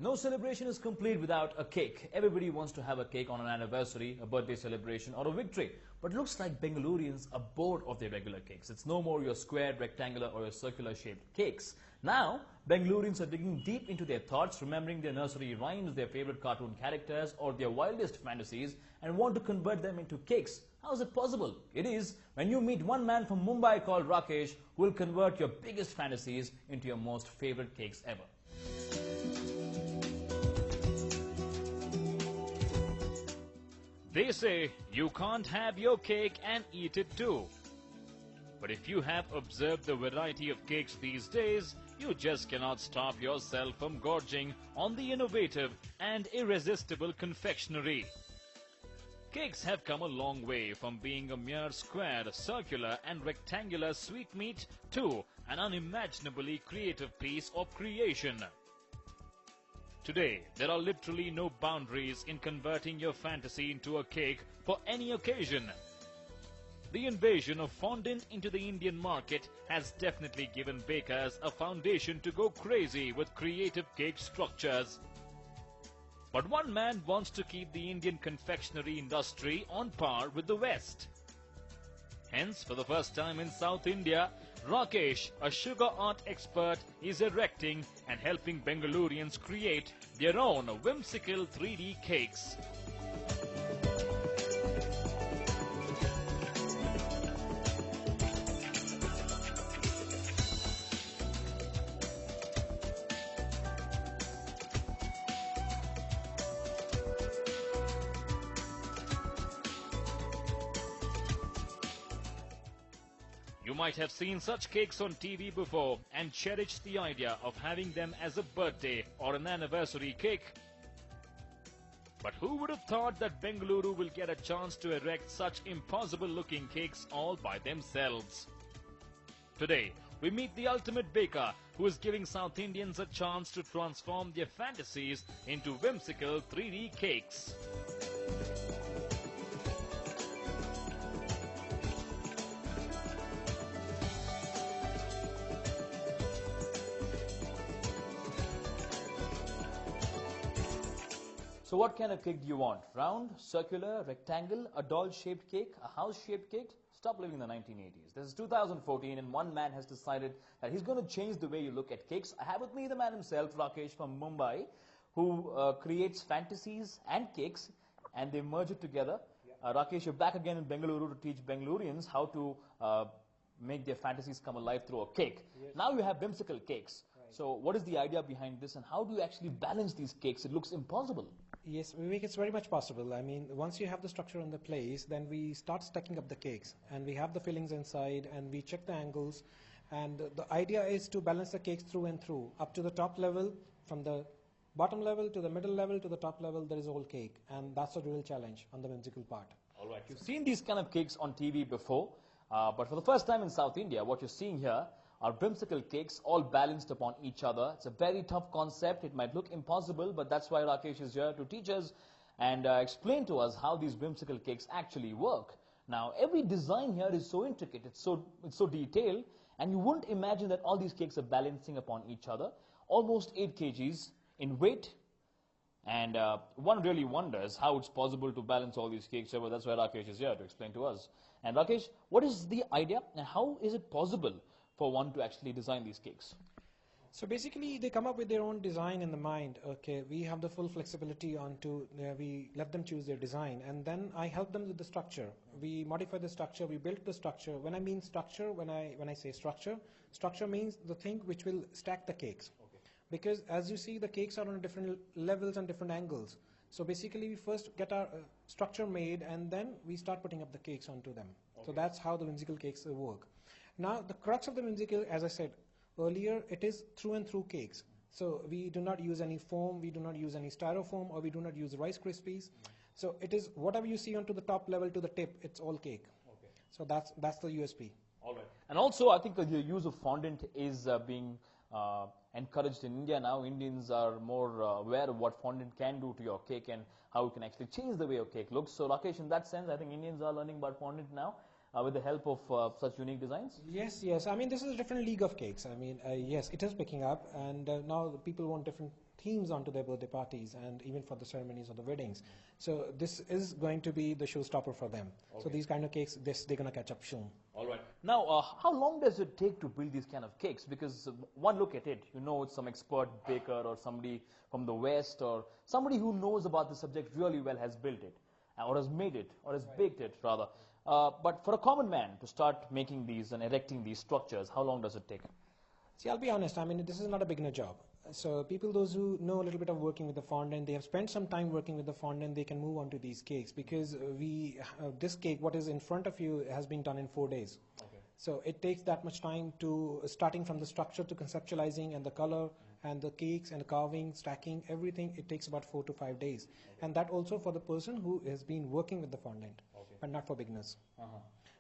No celebration is complete without a cake. Everybody wants to have a cake on an anniversary, a birthday celebration or a victory. But looks like Bengalurians are bored of their regular cakes. It's no more your square, rectangular or your circular shaped cakes. Now, Bengalurians are digging deep into their thoughts, remembering their nursery rhymes, their favorite cartoon characters or their wildest fantasies and want to convert them into cakes. How is it possible? It is when you meet one man from Mumbai called Rakesh who will convert your biggest fantasies into your most favorite cakes ever. They say you can't have your cake and eat it too. But if you have observed the variety of cakes these days, you just cannot stop yourself from gorging on the innovative and irresistible confectionery. Cakes have come a long way from being a mere square, circular and rectangular sweetmeat to an unimaginably creative piece of creation. Today, there are literally no boundaries in converting your fantasy into a cake for any occasion. The invasion of fondant into the Indian market has definitely given bakers a foundation to go crazy with creative cake structures. But one man wants to keep the Indian confectionery industry on par with the West. Hence, for the first time in South India, Rakesh, a sugar art expert, is erecting and helping Bengalurians create their own whimsical 3D cakes. You might have seen such cakes on TV before and cherished the idea of having them as a birthday or an anniversary cake. But who would have thought that Bengaluru will get a chance to erect such impossible looking cakes all by themselves? Today, we meet the ultimate baker who is giving South Indians a chance to transform their fantasies into whimsical 3D cakes. So what kind of cake do you want? Round, circular, rectangle, a doll-shaped cake, a house-shaped cake? Stop living in the 1980s. This is 2014 and one man has decided that he's going to change the way you look at cakes. I have with me the man himself, Rakesh from Mumbai, who creates fantasies and cakes and they merge it together. Rakesh, you're back again in Bengaluru to teach Bengalurians how to make their fantasies come alive through a cake. Yes. Now you have whimsical cakes. Right. So what is the idea behind this and how do you actually balance these cakes? It looks impossible. Yes, Vivek, it's very much possible. I mean, once you have the structure in the place, then we start stacking up the cakes and we have the fillings inside and we check the angles. And the idea is to balance the cakes through and through, up to the top level, from the bottom level to the middle level to the top level, there is a whole cake. And that's a real challenge on the whimsical part. All right, you've seen these kind of cakes on TV before, but for the first time in South India, what you're seeing here are whimsical cakes all balanced upon each other. It's a very tough concept. It might look impossible, but that's why Rakesh is here to teach us and explain to us how these whimsical cakes actually work. Now, every design here is so intricate, it's so detailed, and you wouldn't imagine that all these cakes are balancing upon each other. Almost 8 kgs in weight. And one really wonders how it's possible to balance all these cakes over. That's why Rakesh is here to explain to us. And Rakesh, what is the idea and how is it possible for one to actually design these cakes? So basically, they come up with their own design in the mind. Okay, we have the full flexibility onto, we let them choose their design. And then I help them with the structure. We modify the structure, we build the structure. When I mean structure, when I say structure, structure means the thing which will stack the cakes. Because as you see, the cakes are on different levels and different angles. So basically, we first get our structure made and then we start putting up the cakes onto them. Okay. So that's how the whimsical cakes work. Now, the crux of the whimsical, as I said earlier, it is through and through cakes. So we do not use any foam, we do not use any styrofoam, or we do not use Rice Krispies. So it is whatever you see onto the top level to the tip, it's all cake. Okay. So that's the USP. All right. And also, I think the use of fondant is being encouraged in India now. Indians are more aware of what fondant can do to your cake and how it can actually change the way your cake looks. So Rakesh, in that sense, I think Indians are learning about fondant now. with the help of such unique designs? Yes. I mean, this is a different league of cakes. I mean, yes, it is picking up, and now people want different themes onto their birthday parties and even for the ceremonies or the weddings. So this is going to be the showstopper for them. So these kind of cakes, they're going to catch up soon. All right. Now, how long does it take to build these kind of cakes? Because one look at it, you know it's some expert baker or somebody from the West or somebody who knows about the subject really well has built it or has made it or has baked it rather. But for a common man to start making these and erecting these structures, how long does it take? See, I'll be honest, I mean, this is not a beginner job. So people, those who know a little bit of working with the fondant, they have spent some time working with the fondant, they can move on to these cakes because this cake, what is in front of you, has been done in 4 days. Okay. So it takes that much time to, starting from the structure to conceptualizing and the color and the cakes and the carving, stacking, everything, it takes about 4 to 5 days. Okay. And that also for the person who has been working with the fondant, okay, but not for beginners.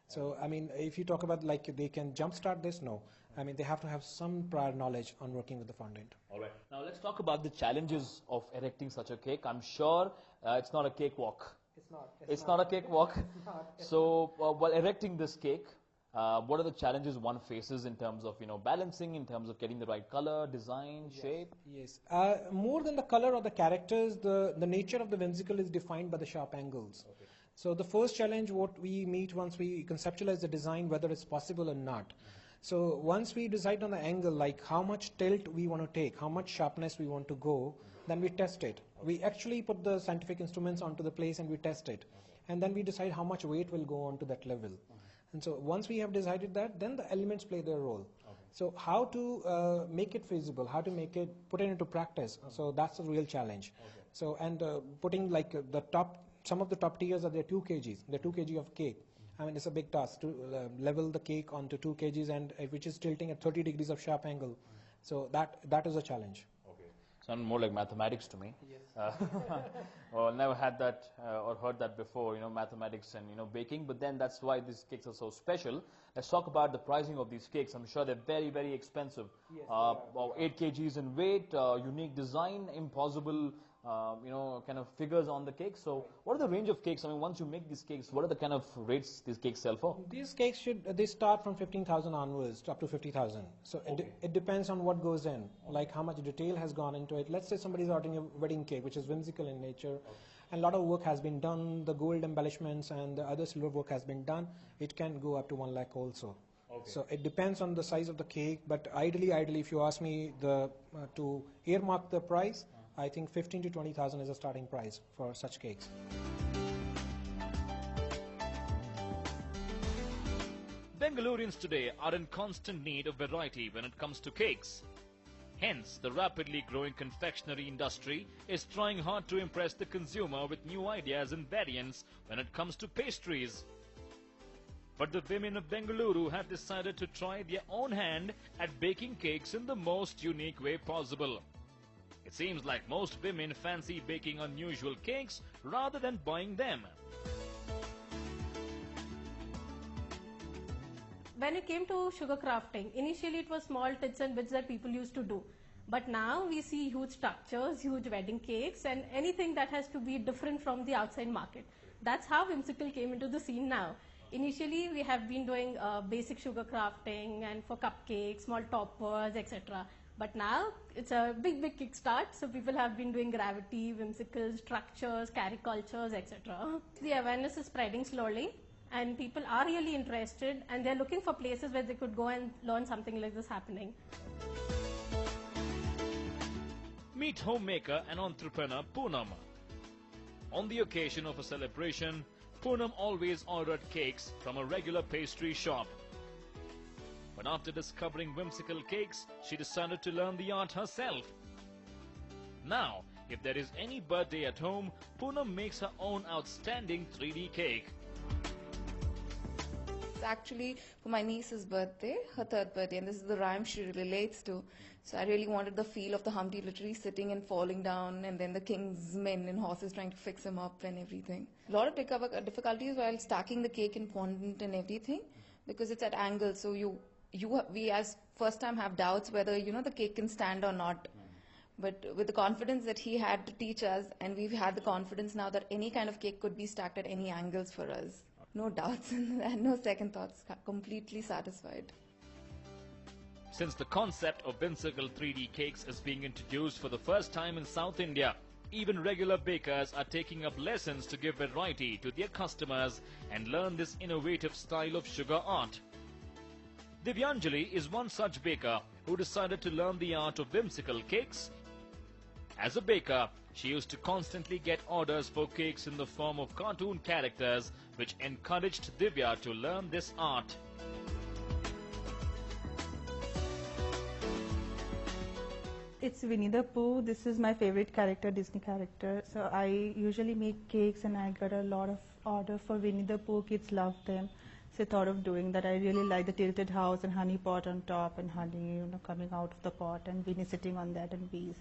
So, I mean, if you talk about like they can jumpstart this, no. I mean, they have to have some prior knowledge on working with the fondant. All right. Now, let's talk about the challenges of erecting such a cake. I'm sure it's not a cakewalk. It's not. It's not a cakewalk. It's so, while erecting this cake, what are the challenges one faces in terms of, balancing, in terms of getting the right color, design, shape? Yes. More than the color or the characters, the nature of the whimsical is defined by the sharp angles. Okay. So the first challenge what we meet once we conceptualize the design, whether it's possible or not. So once we decide on the angle, like how much tilt we want to take, how much sharpness we want to go, then we test it. We actually put the scientific instruments onto the place and we test it. And then we decide how much weight will go on to that level. And so once we have decided that, then the elements play their role. So how to make it feasible, how to make it, put it into practice. So that's a real challenge. So, and putting like the top, some of the top tiers are there 2 kgs, they're 2 kg of cake. I mean, it's a big task to level the cake onto 2 kgs and which is tilting at 30 degrees of sharp angle. So that is a challenge. Okay. Sounds more like mathematics to me. Yes. Well, never had that or heard that before, mathematics and, baking. But then that's why these cakes are so special. Let's talk about the pricing of these cakes. I'm sure they're very, very expensive. Yes, 8 kgs in weight, unique design, impossible kind of figures on the cake. So what are the range of cakes? I mean, once you make these cakes, what are the kind of rates these cakes sell for? These cakes they start from 15,000 onwards to up to 50,000. So it depends on what goes in, like how much detail has gone into it. Let's say somebody's ordering a wedding cake, which is whimsical in nature, and a lot of work has been done, the gold embellishments and the other silver work has been done. It can go up to 1 lakh also. Okay. So it depends on the size of the cake, but ideally, if you ask me to earmark the price, I think 15 to 20,000 is a starting price for such cakes. Bengalurians today are in constant need of variety when it comes to cakes. Hence, the rapidly growing confectionery industry is trying hard to impress the consumer with new ideas and variants when it comes to pastries. But the women of Bengaluru have decided to try their own hand at baking cakes in the most unique way possible. It seems like most women fancy baking unusual cakes rather than buying them. When it came to sugar crafting, initially it was small bits and bits that people used to do. But now we see huge structures, huge wedding cakes, and anything that has to be different from the outside market. That's how Whimsical came into the scene now. Initially, we have been doing basic sugar crafting and for cupcakes, small toppers, etc. But now it's a big kickstart, so people have been doing gravity, whimsical structures, caricature, etc. The awareness is spreading slowly, and people are really interested, and they're looking for places where they could go and learn something like this happening. Meet homemaker and entrepreneur Poonam. On the occasion of a celebration, Poonam always ordered cakes from a regular pastry shop. But after discovering Whimsical cakes, she decided to learn the art herself. Now, if there is any birthday at home, Poonam makes her own outstanding 3D cake. It's actually for my niece's birthday, her 3rd birthday, and this is the rhyme she relates to. So I really wanted the feel of the Humpty literally sitting and falling down, and then the king's men and horses trying to fix him up and everything. A lot of difficulties while stacking the cake in fondant and everything, because it's at angles, so we as first time have doubts whether the cake can stand or not. But with the confidence that he had to teach us, and we've had the confidence now that any kind of cake could be stacked at any angles for us. No doubts and no second thoughts, completely satisfied. Since the concept of Whimsical 3D cakes is being introduced for the first time in South India, even regular bakers are taking up lessons to give variety to their customers and learn this innovative style of sugar art. Divyanjali is one such baker who decided to learn the art of whimsical cakes. As a baker, she used to constantly get orders for cakes in the form of cartoon characters, which encouraged Divya to learn this art. It's Winnie the Pooh. This is my favorite character, Disney character. So I usually make cakes and I got a lot of order for Winnie the Pooh. Kids love them. So I thought of doing that. I really like the tilted house and honey pot on top and honey, coming out of the pot and Winnie sitting on that and bees.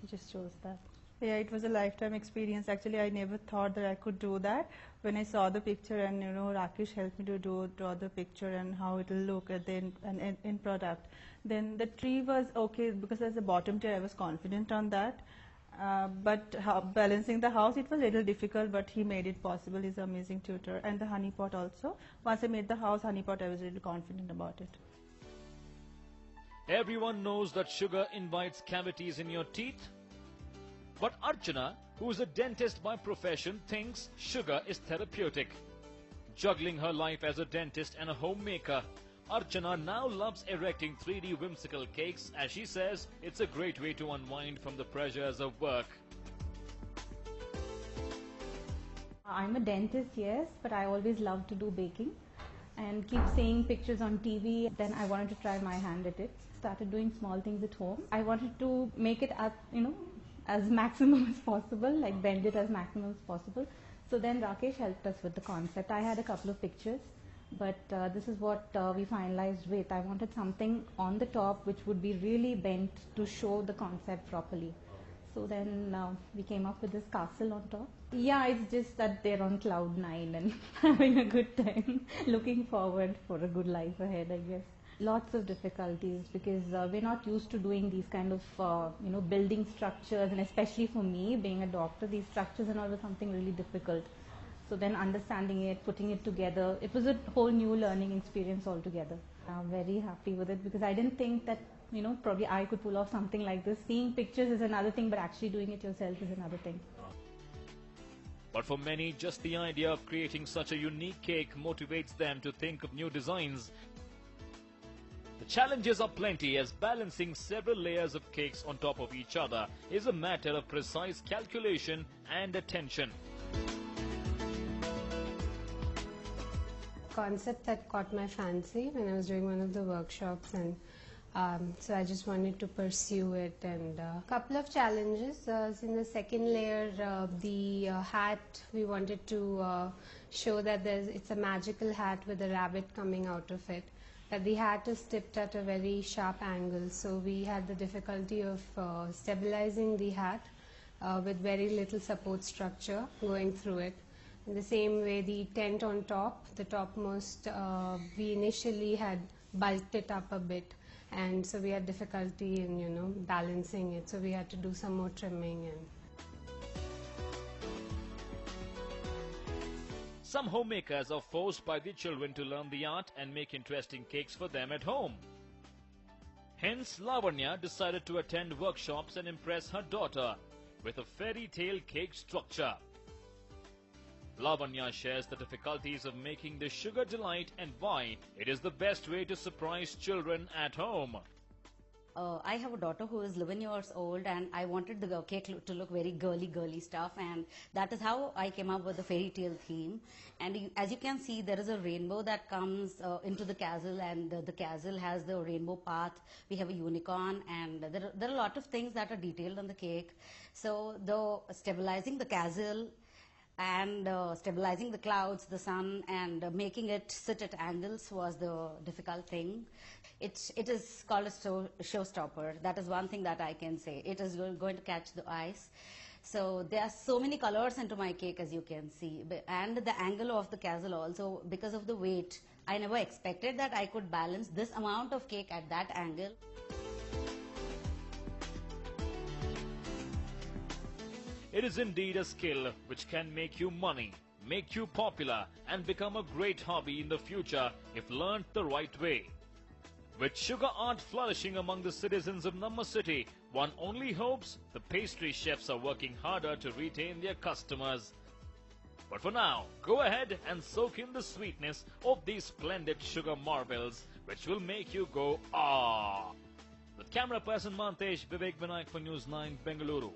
So just chose that. Yeah, it was a lifetime experience. Actually, I never thought that I could do that. When I saw the picture and, Rakesh helped me to draw the picture and how it will look at the end product. Then the tree was okay because as a bottom tier, I was confident on that. But balancing the house, it was a little difficult, but he made it possible. He's an amazing tutor. And the honey pot also. Once I made the house honey pot, I was really confident about it. Everyone knows that sugar invites cavities in your teeth. But Archana, who is a dentist by profession, thinks sugar is therapeutic. Juggling her life as a dentist and a homemaker, Archana now loves erecting 3D whimsical cakes. As she says, it's a great way to unwind from the pressures of work. I'm a dentist, yes, but I always love to do baking and keep seeing pictures on TV. Then I wanted to try my hand at it. Started doing small things at home. I wanted to make it as maximum as possible, like bend it as maximum as possible. So then Rakesh helped us with the concept. I had a couple of pictures, but this is what we finalized with. I wanted something on the top which would be really bent to show the concept properly. So then we came up with this castle on top. Yeah, it's just that they're on cloud 9 and having a good time, looking forward for a good life ahead, I guess. Lots of difficulties because we're not used to doing these kind of building structures, and especially for me being a doctor, these structures and all was something really difficult. So then understanding it, putting it together, it was a whole new learning experience altogether. I'm very happy with it because I didn't think that probably I could pull off something like this. Seeing pictures is another thing, but actually doing it yourself is another thing. But for many, just the idea of creating such a unique cake motivates them to think of new designs. The challenges are plenty, as balancing several layers of cakes on top of each other is a matter of precise calculation and attention. Concept that caught my fancy when I was doing one of the workshops, and so I just wanted to pursue it. And a couple of challenges. In the second layer, the hat, we wanted to show that it's a magical hat with a rabbit coming out of it. That the hat is tipped at a very sharp angle, so we had the difficulty of stabilizing the hat with very little support structure going through it. In the same way, the tent on top, the topmost, we initially had bulked it up a bit, and so we had difficulty in balancing it, so we had to do some more trimming. And some homemakers are forced by their children to learn the art and make interesting cakes for them at home. Hence, Lavanya decided to attend workshops and impress her daughter with a fairy tale cake structure. Lavanya shares the difficulties of making the sugar delight and why it is the best way to surprise children at home. I have a daughter who is 11 years old, and I wanted the cake to look very girly stuff, and that is how I came up with the fairy tale theme. And as you can see, there is a rainbow that comes into the castle, and the castle has the rainbow path. We have a unicorn, and there are a lot of things that are detailed on the cake. So stabilizing the castle and stabilizing the clouds, the sun, and making it sit at angles was the difficult thing. It is called a showstopper. That is one thing that I can say. It is going to catch the eyes. So there are so many colors into my cake, as you can see. And the angle of the castle also, because of the weight, I never expected that I could balance this amount of cake at that angle. It is indeed a skill which can make you money, make you popular, and become a great hobby in the future if learnt the right way. With sugar art flourishing among the citizens of Namma City, one only hopes the pastry chefs are working harder to retain their customers. But for now, go ahead and soak in the sweetness of these splendid sugar marvels, which will make you go ah. With camera person Mantesh, Vivek Vinayak for News 9, Bengaluru.